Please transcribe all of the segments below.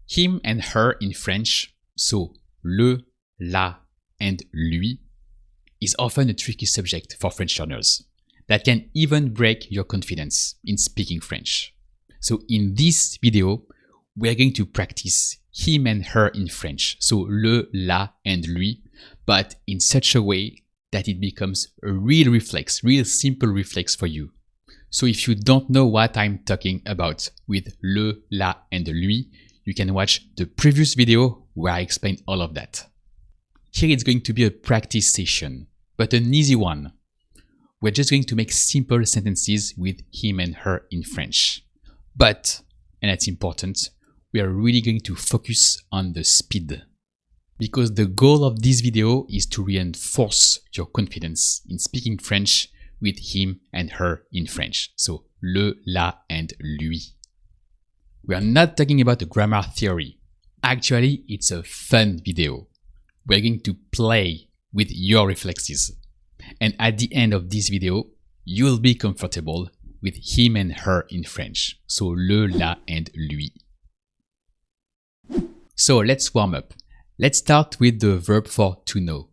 him and her in French, so le, la, and lui, is often a tricky subject for French learners that can even break your confidence in speaking French. So in this video, we're going to practice him and her in French, so le, la, and lui, but in such a way that it becomes a real simple reflex for you. So if you don't know what I'm talking about with le, la, and lui, you can watch the previous video where I explain all of that. Here it's going to be a practice session, but an easy one. We're just going to make simple sentences with him and her in French. But, and that's important, we are really going to focus on the speed. Because the goal of this video is to reinforce your confidence in speaking French with him and her in French. So, le, la, and lui. We are not talking about a grammar theory. Actually, it's a fun video. We're going to play with your reflexes. And at the end of this video, you'll be comfortable with him and her in French. So, le, la, and lui. So, let's warm up. Let's start with the verb for to know.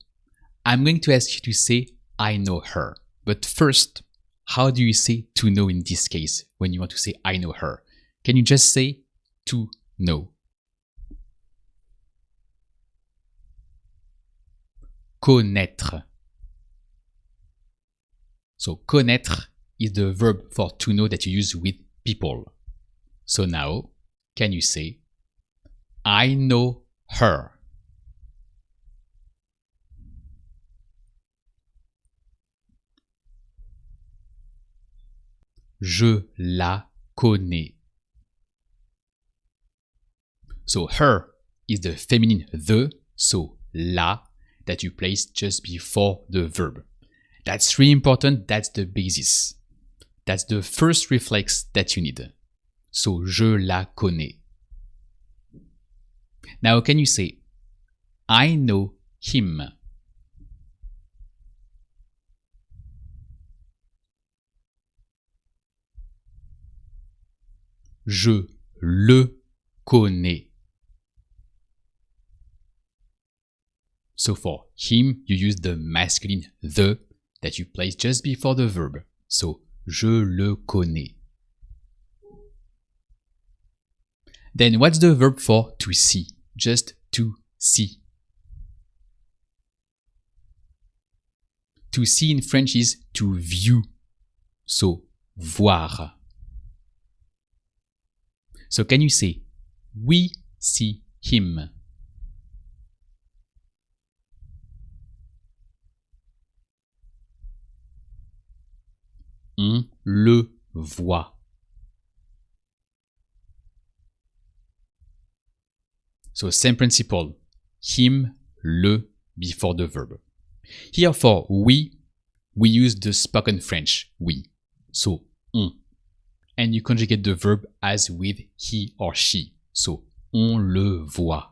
I'm going to ask you to say, I know her. But first, how do you say to know in this case when you want to say, I know her? Can you just say to know? Connaître. So, connaître is the verb for to know that you use with people. So now, can you say, I know her? Je la connais. So her is the feminine the, so la, that you place just before the verb. That's really important, that's the basis. That's the first reflex that you need. So je la connais. Now can you say, I know him? Je le connais. So for him, you use the masculine the that you place just before the verb. So, je le connais. Then what's the verb for to see? Just to see. To see in French is to view. So, voir. So can you say, we see him? On le voit. So same principle, him, le before the verb. Here for we use the spoken French, we. So on. And you conjugate the verb as with he or she. So, on le voit.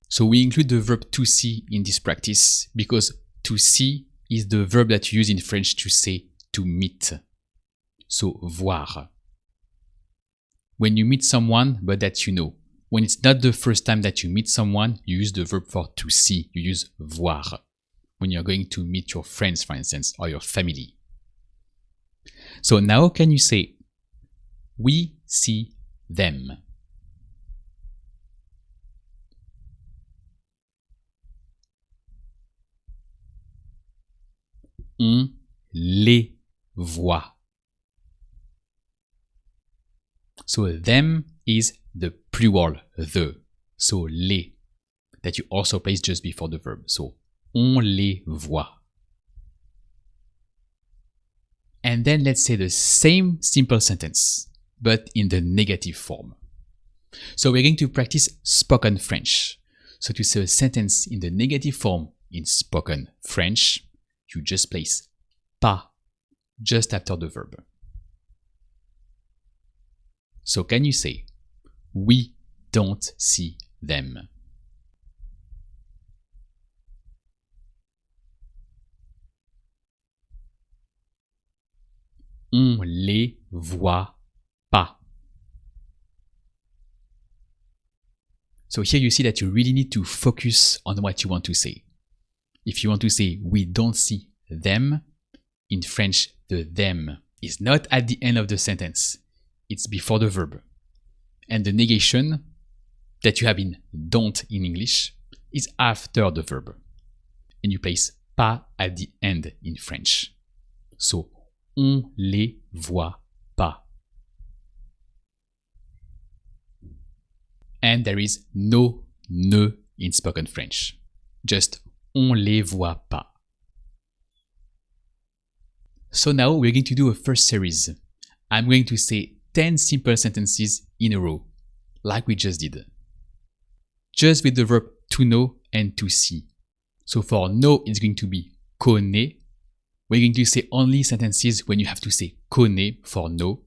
So we include the verb to see in this practice because to see is the verb that you use in French to say to meet. So, voir. When you meet someone, but that you know. When it's not the first time that you meet someone, you use the verb for to see. You use voir. When you're going to meet your friends, for instance, or your family. So now can you say, we see them? On les voit. So them is the plural, the. So les, that you also place just before the verb. So on les voit. And then let's say the same simple sentence, but in the negative form. So we're going to practice spoken French. So to say a sentence in the negative form in spoken French, you just place pas just after the verb. So can you say, we don't see them? On les voit pas. So here you see that you really need to focus on what you want to say. If you want to say we don't see them, in French, the them is not at the end of the sentence. It's before the verb. And the negation that you have in don't in English is after the verb. And you place pas at the end in French. So, on les voit pas. And there is no ne in spoken French. Just on les voit pas. So now we're going to do a first series. I'm going to say 10 simple sentences in a row, like we just did. Just with the verb to know and to see. So for know, it's going to be connaît. We're going to say only sentences when you have to say connaît for know.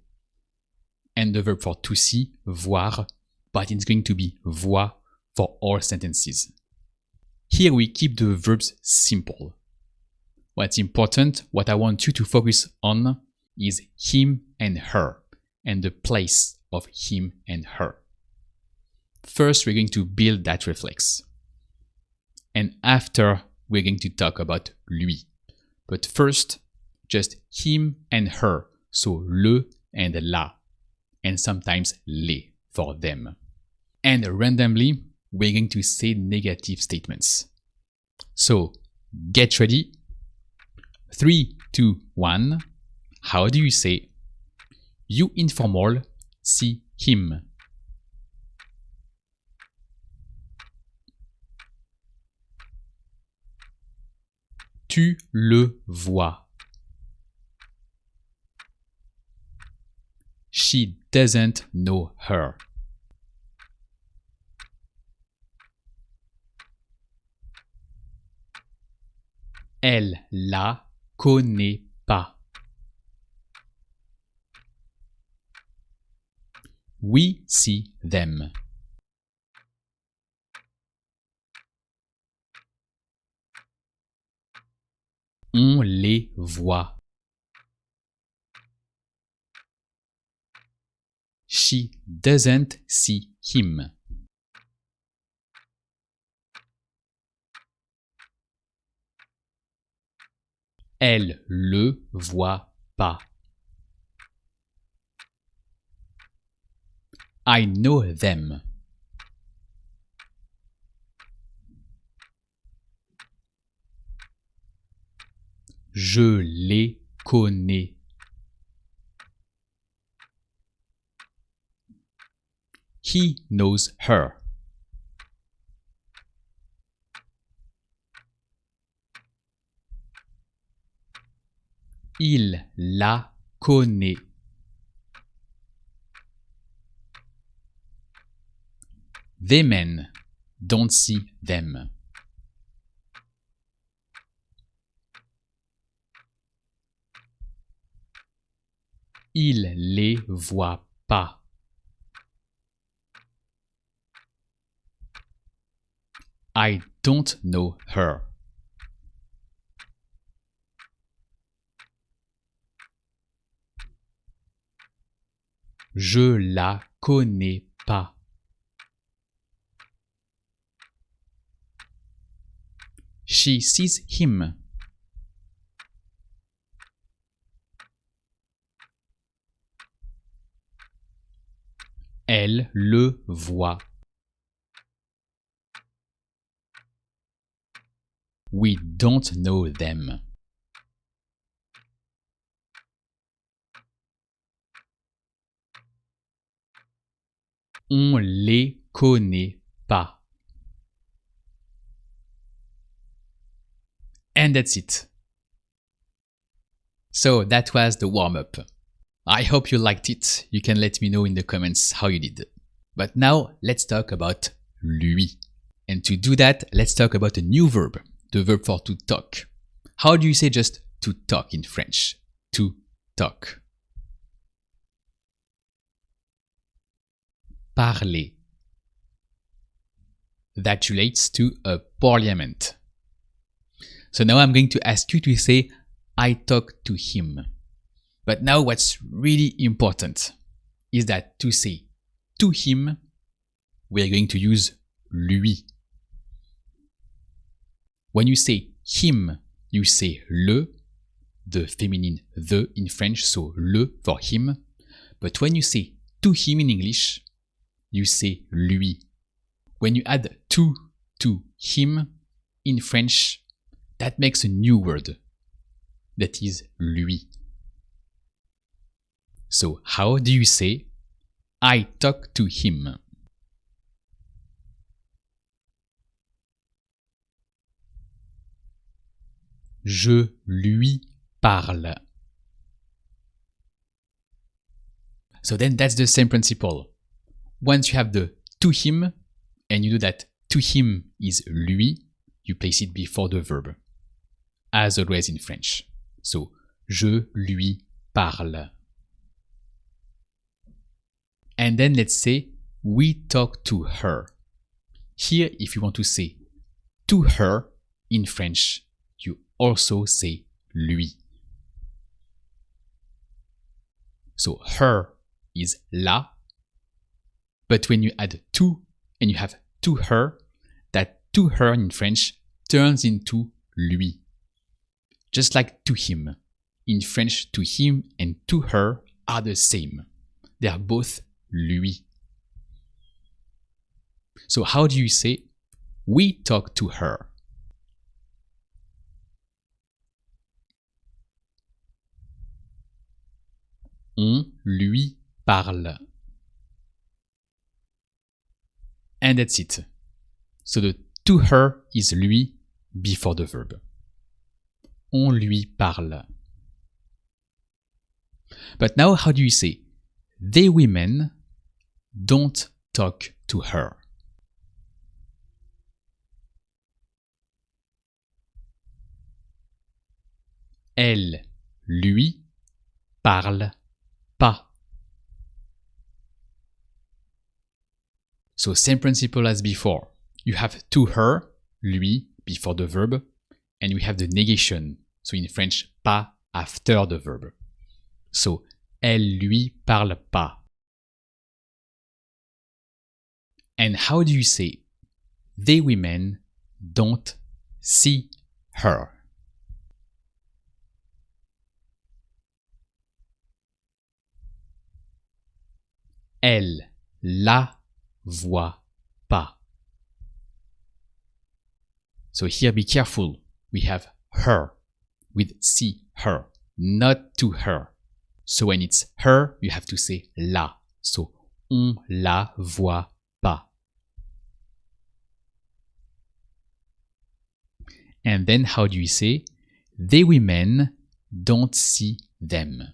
And the verb for to see, voir, but it's going to be voit for all sentences. Here we keep the verbs simple. What's important, what I want you to focus on is him and her, and the place of him and her. First, we're going to build that reflex. And after, we're going to talk about lui. But first, just him and her, so le and la, and sometimes les for them. And randomly, we're going to say negative statements. So, get ready. 3, 2, 1. How do you say you informal see him? Tu le vois. She doesn't know her. Elle la connaît pas. We see them. On les voit. She doesn't see him. Elle le voit pas. I know them. Je les connais. He knows her. Il la connaît. They men don't see them. Il les voit pas. I don't know her. Je la connais pas. She sees him. Elle le voit. We don't know them. On les connaît pas. And that's it. So that was the warm-up. I hope you liked it. You can let me know in the comments how you did. But now let's talk about lui. And to do that, let's talk about a new verb, the verb for to talk. How do you say just to talk in French? To talk. Parler. That relates to a parliament. So now I'm going to ask you to say, I talk to him. But now what's really important is that to say to him, we're going to use lui. When you say him, you say le, the feminine the in French, so le for him. But when you say to him in English, you say lui. When you add to him in French, that makes a new word. That is lui. So how do you say I talk to him? Je lui parle. So then that's the same principle. Once you have the to him, and you know that to him is lui, you place it before the verb, as always in French. So, je lui parle. And then let's say, we talk to her. Here, if you want to say to her in French, you also say lui. So, her is la, but when you add to and you have to her, that to her in French turns into lui. Just like to him. In French, to him and to her are the same. They are both lui. So how do you say, we talk to her? On lui parle. And that's it. So the to her is lui before the verb. On lui parle. But now how do you say, they women don't talk to her? Elle lui parle pas. So same principle as before. You have to her, lui, before the verb, and we have the negation. So in French, pas after the verb. So, elle lui parle pas. And how do you say, they women don't see her? Elle la voit pas. So here be careful. We have her with see her, not to her. So when it's her, you have to say la. So on la voit pas. And then how do you say, they women don't see them?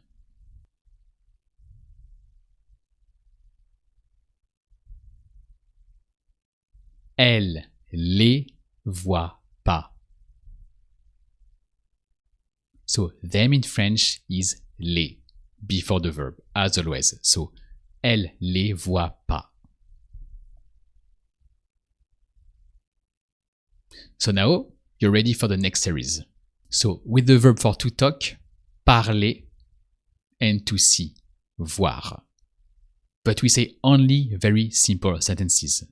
Elle les voit pas. So them in French is les before the verb, as always. So elle les voit pas. So now you're ready for the next series. So with the verb for to talk, parler, and to see, voir. But we say only very simple sentences.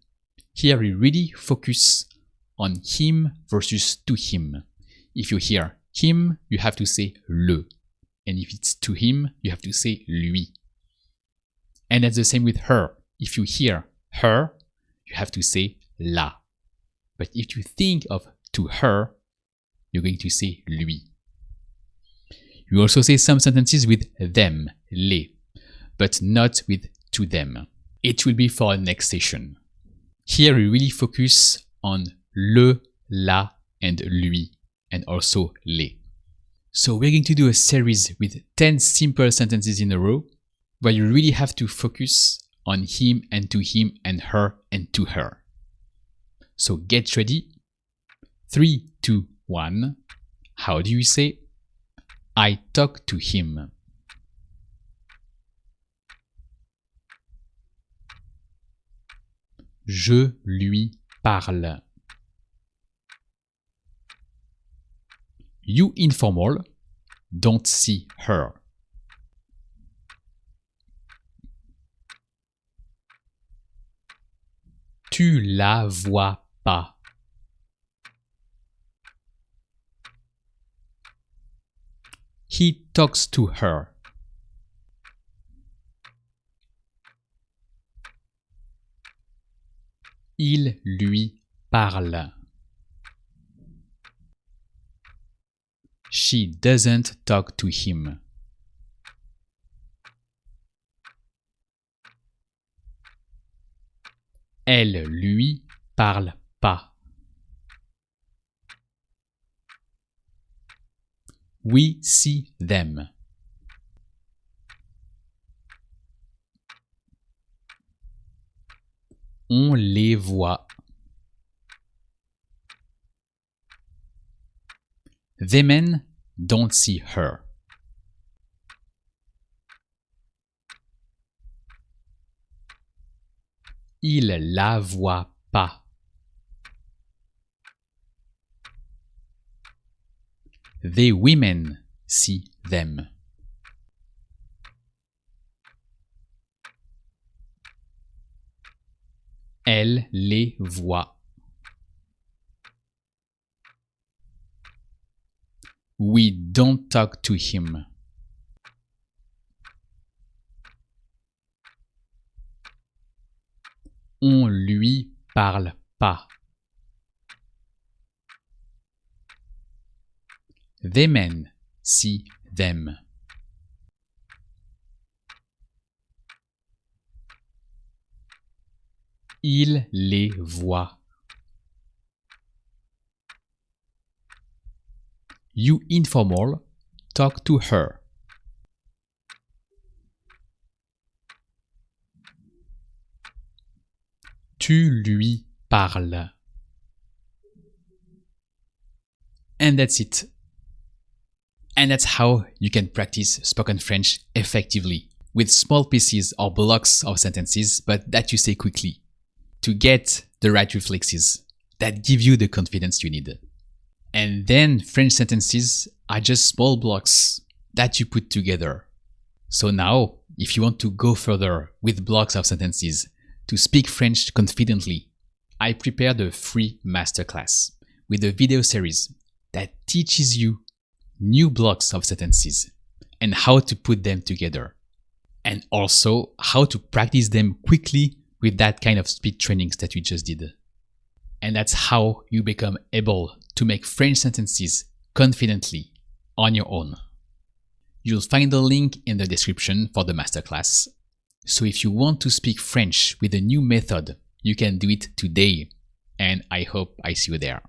Here we really focus on him versus to him. If you hear him, you have to say le. And if it's to him, you have to say lui. And that's the same with her. If you hear her, you have to say la. But if you think of to her, you're going to say lui. You also say some sentences with them, les, but not with to them. It will be for our next session. Here we really focus on le, la, and lui, and also les. So we're going to do a series with 10 simple sentences in a row, where you really have to focus on him and her and to her. So get ready. 3, 2, 1. How do you say, I talk to him? Je lui parle. You informal don't see her. Tu la vois pas. He talks to her. Il lui parle. She doesn't talk to him. Elle lui parle pas. We see them. On les voit. The men don't see her. Ils la voient pas. The women see them. Elle les voit. We don't talk to him. On lui parle pas. The men see them. Il les voit. You informal, talk to her. Tu lui parles. And that's it. And that's how you can practice spoken French effectively, with small pieces or blocks of sentences, but that you say quickly, to get the right reflexes that give you the confidence you need. And then French sentences are just small blocks that you put together. So now, if you want to go further with blocks of sentences to speak French confidently, I prepared a free masterclass with a video series that teaches you new blocks of sentences and how to put them together, and also how to practice them quickly with that kind of speed trainings that we just did. And that's how you become able to make French sentences confidently on your own. You'll find the link in the description for the masterclass. So if you want to speak French with a new method, you can do it today, and I hope I see you there.